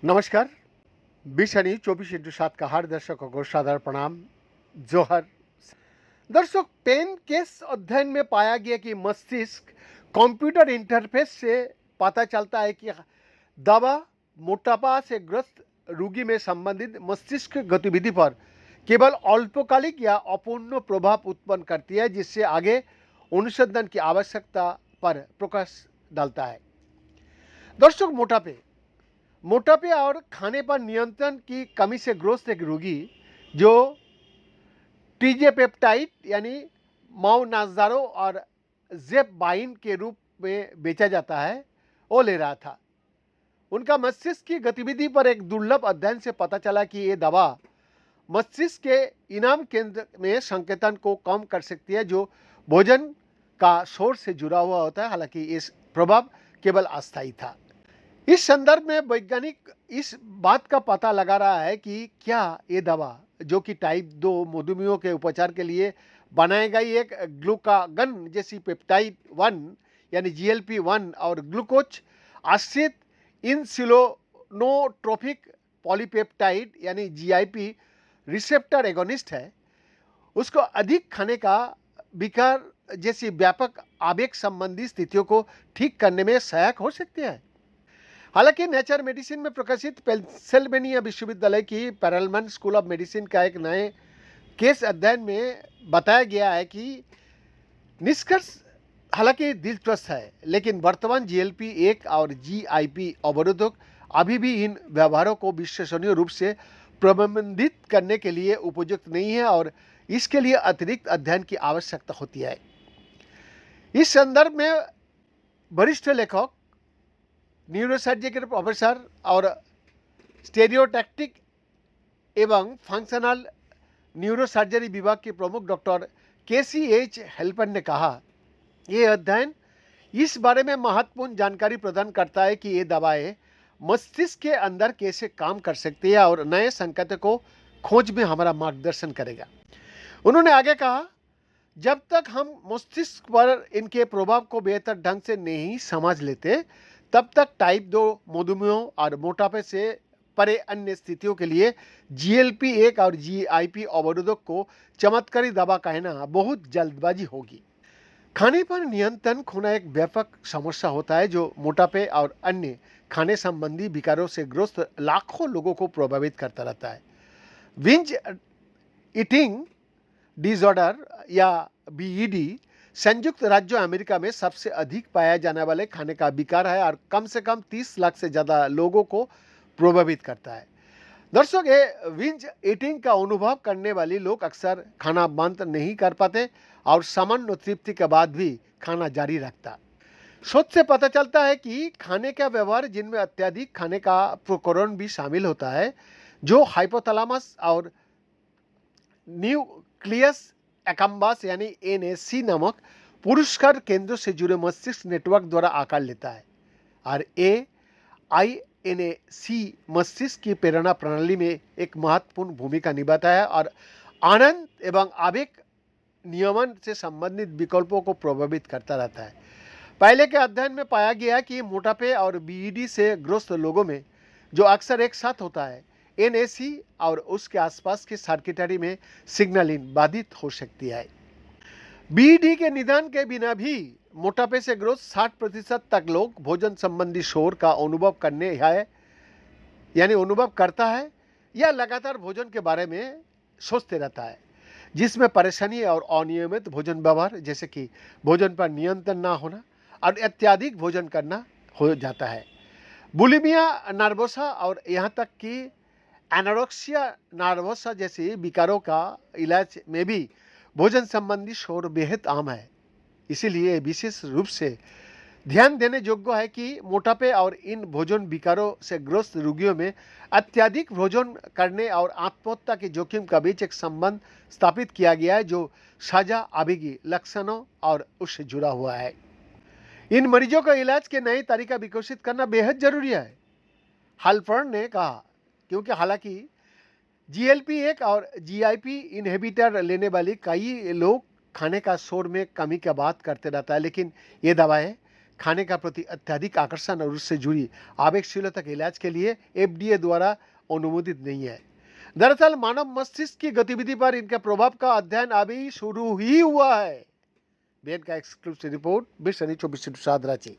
नमस्कार। 20/24/7 का हर दर्शकों को सादर प्रणाम। जोहर। दर्शक, पेन केस अध्ययन में पाया गया कि मस्तिष्क कंप्यूटर इंटरफेस से पता चलता है कि दवा मोटापा से ग्रस्त रोगी में संबंधित मस्तिष्क गतिविधि पर केवल अल्पकालिक या अपूर्ण प्रभाव उत्पन्न करती है, जिससे आगे अनुसंधान की आवश्यकता पर प्रकाश डालता है। दर्शक, मोटापे और खाने पर नियंत्रण की कमी से ग्रस्त एक रोगी जो टीजेपेप्टाइड यानी माओनाजदारो और जेपबाइन के रूप में बेचा जाता है, वो ले रहा था। उनका मस्तिष्क की गतिविधि पर एक दुर्लभ अध्ययन से पता चला कि ये दवा मस्तिष्क के इनाम केंद्र में संकेतन को कम कर सकती है, जो भोजन का शोर से जुड़ा हुआ होता है। हालांकि इस प्रभाव केवल अस्थायी था। इस संदर्भ में वैज्ञानिक इस बात का पता लगा रहा है कि क्या ये दवा, जो कि टाइप 2 मधुमेह के उपचार के लिए बनाई गई एक ग्लूकागन जैसी पेप्टाइड 1 यानी GLP-1 और ग्लूकोज आश्रित इंसुलिनोट्रोपिक पॉलीपेप्टाइड यानी GIP रिसेप्टर एगोनिस्ट है, उसको अधिक खाने का विकार जैसी व्यापक आवेग संबंधी स्थितियों को ठीक करने में सहायक हो सकती है। हालांकि नेचर मेडिसिन में प्रकाशित पेंसिल्वेनिया विश्वविद्यालय की पेरलमैन स्कूल ऑफ मेडिसिन का एक नए केस अध्ययन में बताया गया है कि निष्कर्ष हालांकि दिलचस्प है, लेकिन वर्तमान GLP-1 और GIP अवरोधक अभी भी इन व्यवहारों को विश्वसनीय रूप से प्रबंधित करने के लिए उपयुक्त नहीं है और इसके लिए अतिरिक्त अध्ययन की आवश्यकता होती है। इस संदर्भ में वरिष्ठ लेखक, न्यूरोसर्जरी के प्रोफेसर और स्टेरियोटैक्टिक एवं फंक्शनल न्यूरोसर्जरी विभाग के प्रमुख डॉक्टर KCH हेल्पर ने कहा, ये अध्ययन इस बारे में महत्वपूर्ण जानकारी प्रदान करता है कि ये दवाएं मस्तिष्क के अंदर कैसे काम कर सकती है और नए संकेतों को खोज में हमारा मार्गदर्शन करेगा। उन्होंने आगे कहा, जब तक हम मस्तिष्क पर इनके प्रभाव को बेहतर ढंग से नहीं समझ लेते, तब तक टाइप 2 मधुमेह और मोटापे से परे अन्य स्थितियों के लिए GLP-1 और GIP अवरोधक को चमत्कारी दवा कहना बहुत जल्दबाजी होगी। खाने पर नियंत्रण खोना एक व्यापक समस्या होता है जो मोटापे और अन्य खाने संबंधी विकारों से ग्रस्त लाखों लोगों को प्रभावित करता रहता है। बिंज ईटिंग डिसऑर्डर या BED संयुक्त राज्य अमेरिका में सबसे अधिक पाया जाने वाले खाने का विकार है और कम से कम 30 लाख से ज़्यादा लोगों को प्रभावित करता है। दर्शक, ये बिंज ईटिंग का अनुभव करने वाले लोग अक्सर खाना बंद नहीं कर पाते और सामान्य तृप्ति के बाद भी खाना जारी रखता। शोध से पता चलता है कि खाने का व्यवहार, जिनमें अत्यधिक खाने का प्रकरण भी शामिल होता है, जो हाइपोथैलेमस और न्यूक्लियस एक्कम्बस यानी NAC नामक पुरस्कार केंद्रों से जुड़े मस्तिष्क नेटवर्क द्वारा आकार लेता है और AINAC मस्तिष्क की प्रेरणा प्रणाली में एक महत्वपूर्ण भूमिका निभाता है और आनंद एवं आवेग नियमन से संबंधित विकल्पों को प्रभावित करता रहता है। पहले के अध्ययन में पाया गया कि मोटापे और BED से ग्रस्त लोगों में, जो अक्सर एक साथ होता है, NAC और उसके आसपास की सर्किटरी में सिग्नलिंग बाधित हो सकती है। BED के निदान के बिना भी मोटापे से ग्रस्त 60% तक लोग भोजन संबंधी शोर का अनुभव करता है या लगातार भोजन के बारे में सोचते रहता है, जिसमें परेशानी और अनियमित भोजन व्यवहार जैसे कि भोजन पर नियंत्रण ना होना और अत्यधिक भोजन करना हो जाता है। बुलिमिया नर्वोसा और यहाँ तक कि एनोरेक्सिया नर्वोसा जैसे विकारों का इलाज में भी भोजन संबंधी शोर बेहद आम है। इसीलिए विशेष रूप से ध्यान देने योग्य है कि मोटापे और इन भोजन विकारों से ग्रस्त रोगियों में अत्यधिक भोजन करने और आत्महत्या के जोखिम का बीच एक संबंध स्थापित किया गया है, जो साझा आवेगी लक्षणों और उससे जुड़ा हुआ है। इन मरीजों का इलाज के नए तरीका विकसित करना बेहद जरूरी है, हेल्पर ने कहा, क्योंकि हालांकि GLP-1 और GIP इनहिबिटर लेने वाले कई लोग खाने का शोर में कमी की बात करते रहता है, लेकिन ये दवाएं खाने का प्रति अत्यधिक आकर्षण और उससे जुड़ी आवेगशीलता के इलाज के लिए FDA द्वारा अनुमोदित नहीं है। दरअसल मानव मस्तिष्क की गतिविधि पर इनके प्रभाव का अध्ययन अभी शुरू ही हुआ है। बीएन का एक्सक्लूसिव रिपोर्ट, 20/24 रांची।